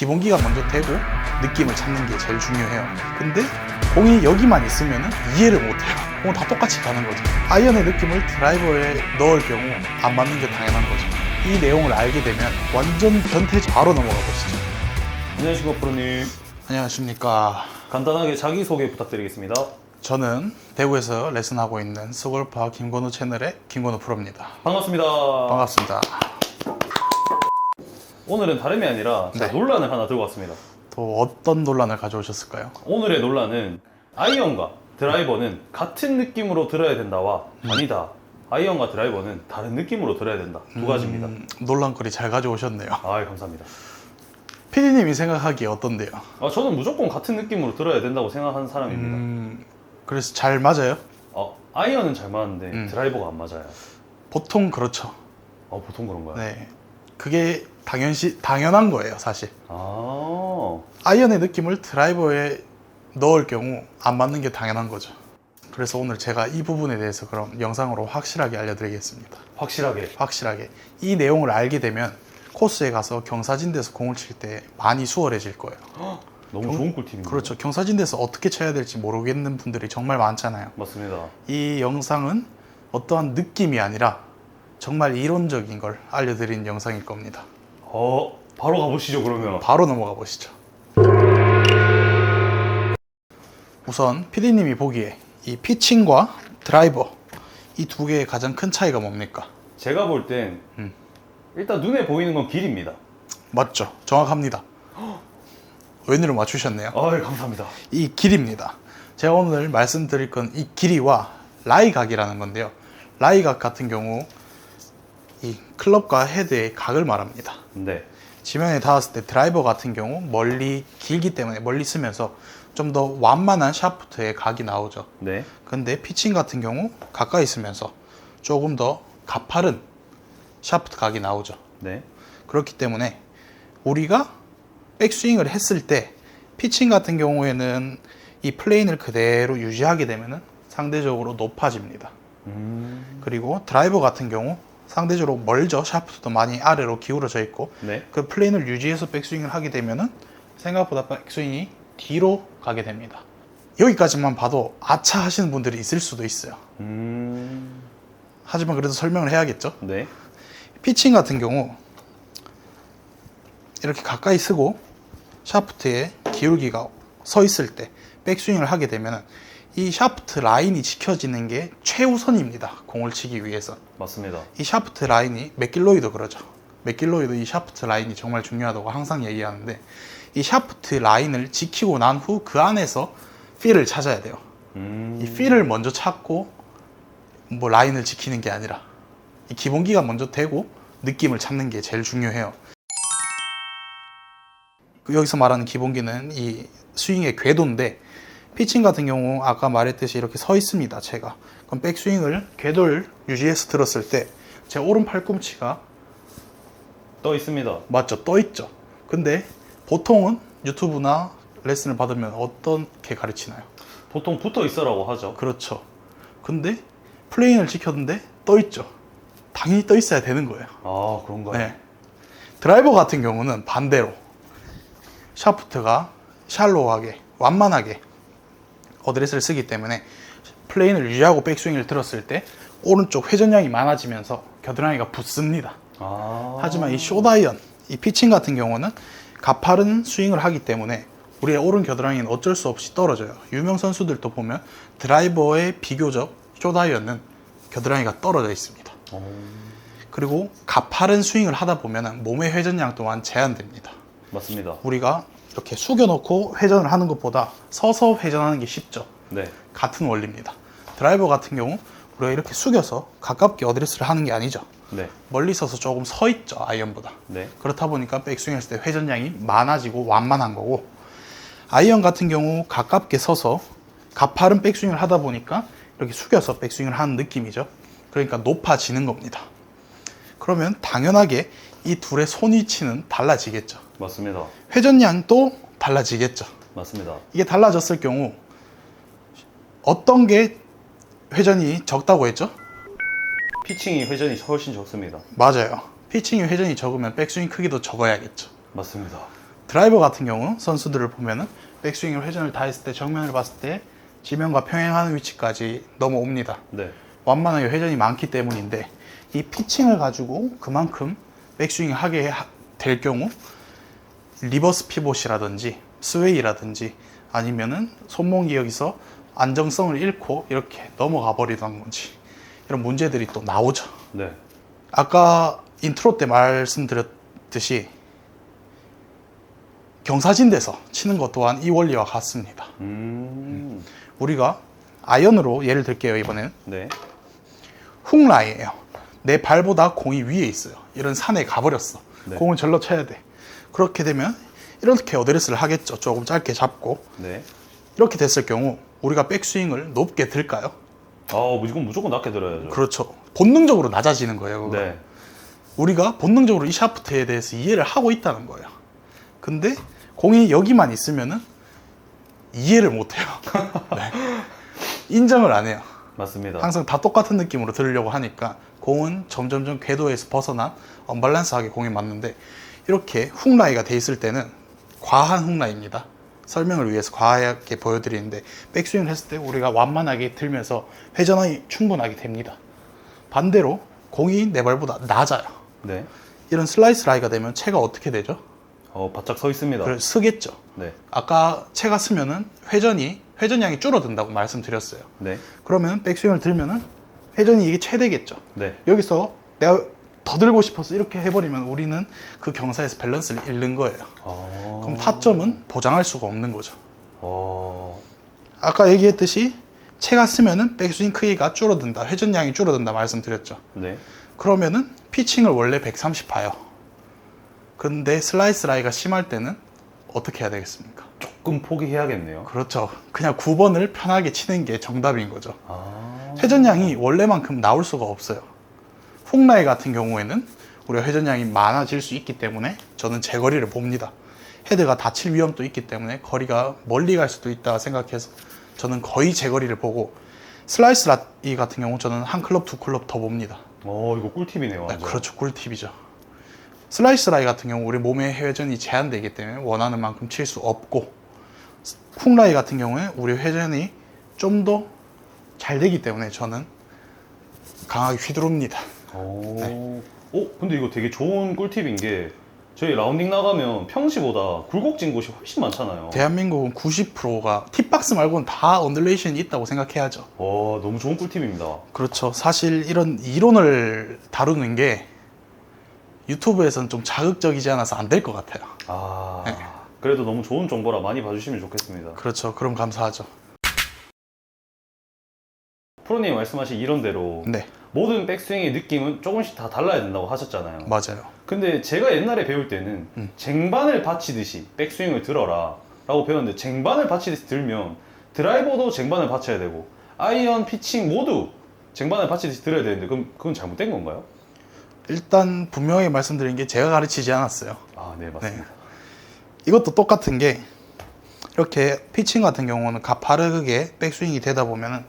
기본기가 먼저 되고 느낌을 찾는 게 제일 중요해요. 근데 공이 여기만 있으면 이해를 못해요. 공은 다 똑같이 가는 거죠. 아이언의 느낌을 드라이버에 넣을 경우 안 맞는 게 당연한 거죠. 이 내용을 알게 되면 완전 변태지. 바로 넘어가 보시죠. 안녕하십니까 프로님. 안녕하십니까. 간단하게 자기소개 부탁드리겠습니다. 저는 대구에서 레슨하고 있는 스골파 김건우 채널의 김건우 프로입니다. 반갑습니다. 반갑습니다. 오늘은 다름이 아니라 제가 네. 논란을 하나 들고 왔습니다. 또 어떤 논란을 가져오셨을까요? 오늘의 논란은 아이언과 드라이버는 같은 느낌으로 들어야 된다와 아니다, 아이언과 드라이버는 다른 느낌으로 들어야 된다, 두 가지입니다. 논란거리 잘 가져오셨네요. 아, 감사합니다. PD님이 생각하기에 어떤데요? 저는 무조건 같은 느낌으로 들어야 된다고 생각하는 사람입니다. 그래서 잘 맞아요? 아이언은 잘 맞는데 드라이버가 안 맞아요. 보통 그렇죠. 보통 그런가요? 네, 그게 당연한 거예요, 사실. 아, 아이언의 느낌을 드라이버에 넣을 경우 안 맞는 게 당연한 거죠. 그래서 오늘 제가 이 부분에 대해서 그럼 영상으로 확실하게 알려드리겠습니다. 확실하게. 이 내용을 알게 되면 코스에 가서 경사진대에서 공을 칠 때 많이 수월해질 거예요. 너무 좋은 꿀팁입니다. 그렇죠. 경사진대에서 어떻게 쳐야 될지 모르겠는 분들이 정말 많잖아요. 맞습니다. 이 영상은 어떠한 느낌이 아니라 정말 이론적인 걸 알려드리는 영상일 겁니다. 바로 가보시죠, 그러면. 바로 넘어가 보시죠. 우선 PD님이 보기에 이 피칭과 드라이버 이 두 개의 가장 큰 차이가 뭡니까? 제가 볼 땐 일단 눈에 보이는 건 길입니다. 맞죠? 정확합니다. 웬일로 맞추셨네요. 네, 감사합니다. 이 길입니다. 제가 오늘 말씀드릴 건 이 길이와 라이각이라는 건데요. 라이각 같은 경우 이 클럽과 헤드의 각을 말합니다. 네. 지면에 닿았을 때 드라이버 같은 경우 멀리 길기 때문에 멀리 쓰면서 좀 더 완만한 샤프트의 각이 나오죠. 네. 근데 피칭 같은 경우 가까이 있으면서 조금 더 가파른 샤프트 각이 나오죠. 네. 그렇기 때문에 우리가 백스윙을 했을 때 피칭 같은 경우에는 이 플레인을 그대로 유지하게 되면 상대적으로 높아집니다. 그리고 드라이버 같은 경우 상대적으로 멀죠. 샤프트도 많이 아래로 기울어져 있고 네. 그 플레인을 유지해서 백스윙을 하게 되면 생각보다 백스윙이 뒤로 가게 됩니다. 여기까지만 봐도 아차 하시는 분들이 있을 수도 있어요. 하지만 그래도 설명을 해야겠죠. 네. 피칭 같은 경우 이렇게 가까이 쓰고 샤프트에 기울기가 서 있을 때 백스윙을 하게 되면 이 샤프트 라인이 지켜지는 게 최우선입니다. 공을 치기 위해서. 맞습니다. 이 샤프트 라인이 맥길로이도 그러죠. 맥길로이도 이 샤프트 라인이 정말 중요하다고 항상 얘기하는데 이 샤프트 라인을 지키고 난 후 그 안에서 필을 찾아야 돼요. 이 필을 먼저 찾고 뭐 라인을 지키는 게 아니라 이 기본기가 먼저 되고 느낌을 찾는 게 제일 중요해요. 여기서 말하는 기본기는 이 스윙의 궤도인데 피칭 같은 경우 아까 말했듯이 이렇게 서 있습니다. 제가 그럼 백스윙을 궤도를 유지해서 들었을 때 제 오른 팔꿈치가 떠 있습니다. 맞죠? 떠 있죠. 근데 보통은 유튜브나 레슨을 받으면 어떻게 가르치나요? 보통 붙어 있어라고 하죠. 그렇죠. 근데 플레인을 지켰는데 떠 있죠. 당연히 떠 있어야 되는 거예요. 그런가요? 네. 드라이버 같은 경우는 반대로 샤프트가 샬로우하게 완만하게 어드레스를 쓰기 때문에 플레인을 유지하고 백스윙을 들었을 때 오른쪽 회전량이 많아지면서 겨드랑이가 붙습니다. 하지만 이 숏아이언, 이 피칭 같은 경우는 가파른 스윙을 하기 때문에 우리의 오른 겨드랑이는 어쩔 수 없이 떨어져요. 유명 선수들도 보면 드라이버의 비교적 숏아이언은 겨드랑이가 떨어져 있습니다. 그리고 가파른 스윙을 하다 보면 몸의 회전량 또한 제한됩니다. 맞습니다. 우리가 이렇게 숙여놓고 회전을 하는 것보다 서서 회전하는 게 쉽죠. 네. 같은 원리입니다. 드라이버 같은 경우 우리가 이렇게 숙여서 가깝게 어드레스를 하는 게 아니죠. 네. 멀리 서서 조금 서 있죠, 아이언보다. 네. 그렇다 보니까 백스윙 했을 때 회전량이 많아지고 완만한 거고, 아이언 같은 경우 가깝게 서서 가파른 백스윙을 하다 보니까 이렇게 숙여서 백스윙을 하는 느낌이죠. 그러니까 높아지는 겁니다. 그러면 당연하게 이 둘의 손 위치는 달라지겠죠. 맞습니다. 회전량도 달라지겠죠. 맞습니다. 이게 달라졌을 경우 어떤 게 회전이 적다고 했죠? 피칭이 회전이 훨씬 적습니다. 맞아요. 피칭이 회전이 적으면 백스윙 크기도 적어야겠죠. 맞습니다. 드라이버 같은 경우 선수들을 보면은 백스윙을 회전을 다 했을 때 정면을 봤을 때 지면과 평행하는 위치까지 넘어옵니다. 네. 완만하게 회전이 많기 때문인데 이 피칭을 가지고 그만큼 백스윙을 하게 될 경우 리버스 피봇이라든지 스웨이라든지 아니면은 손목이 여기서 안정성을 잃고 이렇게 넘어가 버리던 건지 이런 문제들이 또 나오죠. 네. 아까 인트로 때 말씀드렸듯이 경사진대서 치는 것 또한 이 원리와 같습니다. 우리가 아이언으로 예를 들게요. 이번에는 네. 훅라이예요. 내 발보다 공이 위에 있어요. 이런 산에 가버렸어. 네. 공을 절로 쳐야 돼. 그렇게 되면 이렇게 어드레스를 하겠죠. 조금 짧게 잡고. 네. 이렇게 됐을 경우 우리가 백스윙을 높게 들까요? 무조건 낮게 들어야죠. 그렇죠. 본능적으로 낮아지는 거예요. 그거. 네. 우리가 본능적으로 이 샤프트에 대해서 이해를 하고 있다는 거예요. 근데 공이 여기만 있으면은 이해를 못 해요. 네. 인정을 안 해요. 맞습니다. 항상 다 똑같은 느낌으로 들으려고 하니까 공은 점점점 궤도에서 벗어난 언밸런스하게 공이 맞는데 이렇게 훅라이가 돼 있을 때는 과한 훅라이입니다. 설명을 위해서 과하게 보여드리는데 백스윙을 했을 때 우리가 완만하게 들면서 회전이 충분하게 됩니다. 반대로 공이 내 발보다 낮아요. 네. 이런 슬라이스 라이가 되면 채가 어떻게 되죠? 바짝 서 있습니다. 그걸 쓰겠죠. 네. 아까 채가 쓰면은 회전량이 줄어든다고 말씀드렸어요. 네. 그러면 백스윙을 들면은 회전이 이게 최대겠죠. 네. 여기서 내가 더 들고 싶어서 이렇게 해버리면 우리는 그 경사에서 밸런스를 잃는 거예요. 그럼 타점은 보장할 수가 없는 거죠. 아까 얘기했듯이 채가 쓰면은 백스윙 크기가 줄어든다, 회전량이 줄어든다 말씀드렸죠. 네. 그러면은 피칭을 원래 130 봐요. 근데 슬라이스 라이가 심할 때는 어떻게 해야 되겠습니까? 조금 포기해야겠네요. 그렇죠. 그냥 9번을 편하게 치는 게 정답인 거죠. 회전량이 원래만큼 나올 수가 없어요. 훅라이 같은 경우에는 우리가 회전량이 많아질 수 있기 때문에 저는 제 거리를 봅니다. 헤드가 다칠 위험도 있기 때문에 거리가 멀리 갈 수도 있다 생각해서 저는 거의 제 거리를 보고 슬라이스 라이 같은 경우 저는 한 클럽, 두 클럽 더 봅니다. 이거 꿀팁이네요. 네, 완전. 그렇죠. 꿀팁이죠. 슬라이스 라이 같은 경우 우리 몸의 회전이 제한되기 때문에 원하는 만큼 칠 수 없고 훅라이 같은 경우에 우리 회전이 좀 더 잘 되기 때문에 저는 강하게 휘두릅니다. 근데 이거 되게 좋은 꿀팁인 게 저희 라운딩 나가면 평시보다 굴곡진 곳이 훨씬 많잖아요. 대한민국은 90%가 팁박스 말고는 다 언듈레이션이 있다고 생각해야죠. 너무 좋은 꿀팁입니다. 그렇죠. 사실 이런 이론을 다루는 게 유튜브에서는 좀 자극적이지 않아서 안 될 것 같아요. 네. 그래도 너무 좋은 정보라 많이 봐주시면 좋겠습니다. 그렇죠. 그럼 감사하죠. 프로님 말씀하신 이론대로 네, 모든 백스윙의 느낌은 조금씩 다 달라야 된다고 하셨잖아요. 맞아요. 근데 제가 옛날에 배울 때는 쟁반을 받치듯이 백스윙을 들어라 라고 배웠는데 쟁반을 받치듯이 들면 드라이버도 쟁반을 받쳐야 되고 아이언, 피칭 모두 쟁반을 받치듯이 들어야 되는데 그럼 그건 잘못된 건가요? 일단 분명히 말씀드린 게 제가 가르치지 않았어요. 네, 맞습니다. 이것도 똑같은 게 이렇게 피칭 같은 경우는 가파르게 백스윙이 되다 보면은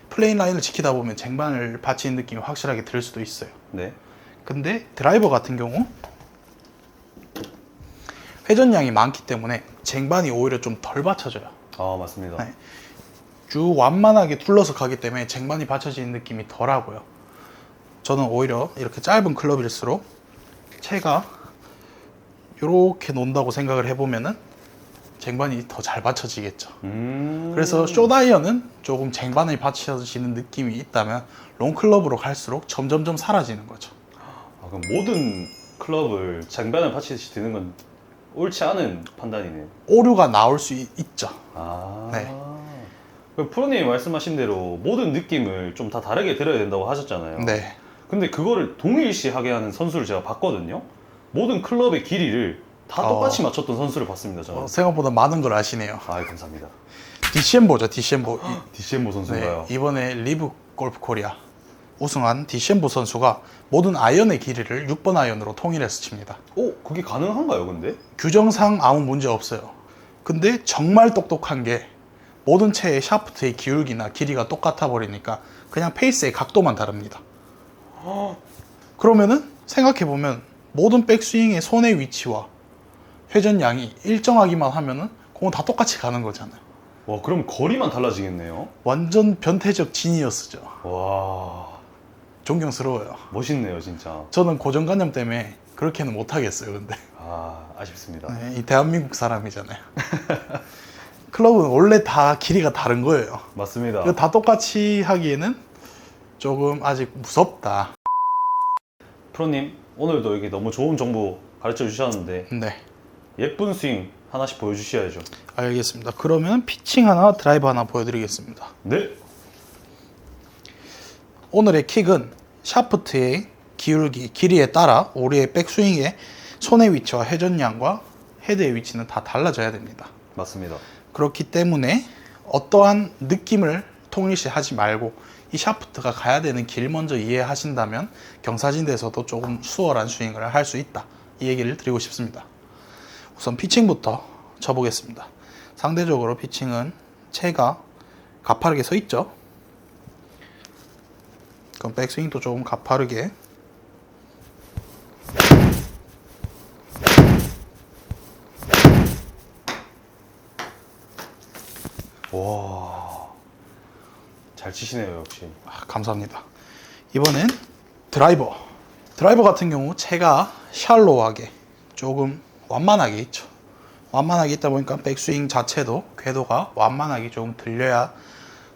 플레인 라인을 지키다 보면 쟁반을 받치는 느낌이 확실하게 들 수도 있어요. 네. 근데 드라이버 같은 경우 회전량이 많기 때문에 쟁반이 오히려 좀 덜 받쳐져요. 맞습니다. 네. 쭉 완만하게 둘러서 가기 때문에 쟁반이 받쳐지는 느낌이 덜하고요. 저는 오히려 이렇게 짧은 클럽일수록 채가 이렇게 논다고 생각을 해보면은 쟁반이 더 잘 받쳐지겠죠. 그래서 숏아이언은 조금 쟁반이 받쳐지는 느낌이 있다면 롱클럽으로 갈수록 점점점 사라지는 거죠. 그럼 모든 클럽을 쟁반을 받치듯이 드는 건 옳지 않은 판단이네요. 오류가 나올 수 있죠. 네. 그럼 프로님이 말씀하신 대로 모든 느낌을 좀 다 다르게 들어야 된다고 하셨잖아요. 네. 근데 그거를 동일시하게 하는 선수를 제가 봤거든요. 모든 클럽의 길이를 다 똑같이 맞췄던 선수를 봤습니다. 저는. 생각보다 많은 걸 아시네요. 감사합니다. 디셴보죠, 디셴보. 디셴보 선수인가요? 네, 이번에 리브 골프 코리아 우승한 디셴보 선수가 모든 아이언의 길이를 6번 아이언으로 통일해서 칩니다. 그게 가능한가요, 근데? 규정상 아무 문제 없어요. 근데 정말 똑똑한 게 모든 채의 샤프트의 기울기나 길이가 똑같아 버리니까 그냥 페이스의 각도만 다릅니다. 그러면은 생각해보면 모든 백스윙의 손의 위치와 회전량이 일정하기만 하면은 공은 다 똑같이 가는 거잖아요. 와, 그럼 거리만 달라지겠네요. 완전 변태적 지니어스죠. 와, 존경스러워요. 멋있네요, 진짜. 저는 고정관념 때문에 그렇게는 못 하겠어요. 근데 아, 아쉽습니다. 네, 이 대한민국 사람이잖아요. 클럽은 원래 다 길이가 다른 거예요. 맞습니다. 이거 다 똑같이 하기에는 조금 아직 무섭다. 프로님, 오늘도 이렇게 너무 좋은 정보 가르쳐 주셨는데 네, 예쁜 스윙 하나씩 보여주셔야죠. 알겠습니다. 그러면 피칭 하나, 드라이브 하나 보여드리겠습니다. 네. 오늘의 킥은 샤프트의 기울기, 길이에 따라 우리의 백스윙의 손의 위치와 회전량과 헤드의 위치는 다 달라져야 됩니다. 맞습니다. 그렇기 때문에 어떠한 느낌을 통일시 하지 말고 이 샤프트가 가야 되는 길 먼저 이해하신다면 경사진대에서도 조금 수월한 스윙을 할 수 있다. 이 얘기를 드리고 싶습니다. 우선 피칭부터 쳐보겠습니다. 상대적으로 피칭은 채가 가파르게 서 있죠. 그럼 백스윙도 조금 가파르게. 와, 잘 치시네요, 역시. 감사합니다. 이번엔 드라이버. 드라이버 같은 경우 채가 샬로우하게 조금 완만하게 있죠. 완만하게 있다 보니까 백스윙 자체도 궤도가 완만하게 조금 들려야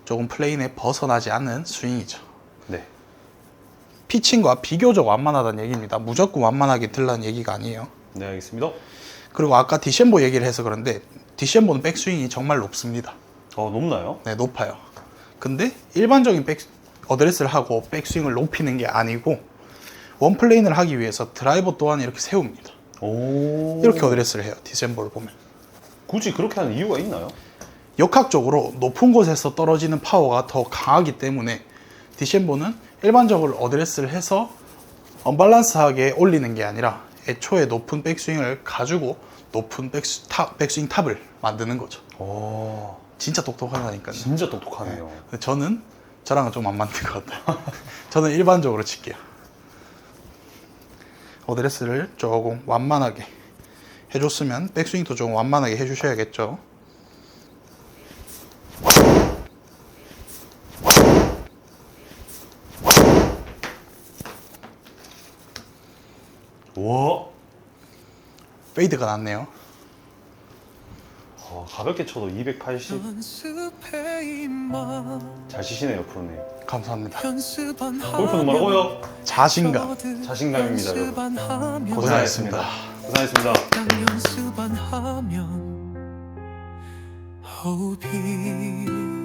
조금 플레인에 벗어나지 않는 스윙이죠. 네. 피칭과 비교적 완만하다는 얘기입니다. 무조건 완만하게 들라는 얘기가 아니에요. 네, 알겠습니다. 그리고 아까 디셈보 얘기를 해서 그런데 디셈보는 백스윙이 정말 높습니다. 높나요? 네, 높아요. 근데 일반적인 어드레스를 하고 백스윙을 높이는 게 아니고 원플레인을 하기 위해서 드라이버 또한 이렇게 세웁니다. 오. 이렇게 어드레스를 해요. 디셈보를 보면. 굳이 그렇게 하는 이유가 있나요? 역학적으로 높은 곳에서 떨어지는 파워가 더 강하기 때문에 디셈보는 일반적으로 어드레스를 해서 언밸런스하게 올리는 게 아니라 애초에 높은 백스윙을 가지고 높은 백스윙 탑을 만드는 거죠. 오. 진짜 똑똑하다니까요. 진짜 똑똑하네요. 근데 저는 저랑은 좀 안 맞는 것 같아요. 저는 일반적으로 칠게요. 어드레스를 조금 완만하게 해줬으면 백스윙도 조금 완만하게 해주셔야겠죠. 와. 페이드가 났네요. 가볍게 쳐도 280. 잘 치시네요, 프로님. 감사합니다. 골프는 뭐라고요? 자신감. 자신감입니다, 여러분. 고생하셨습니다. 고생하셨습니다. 연습만 하면 호흡이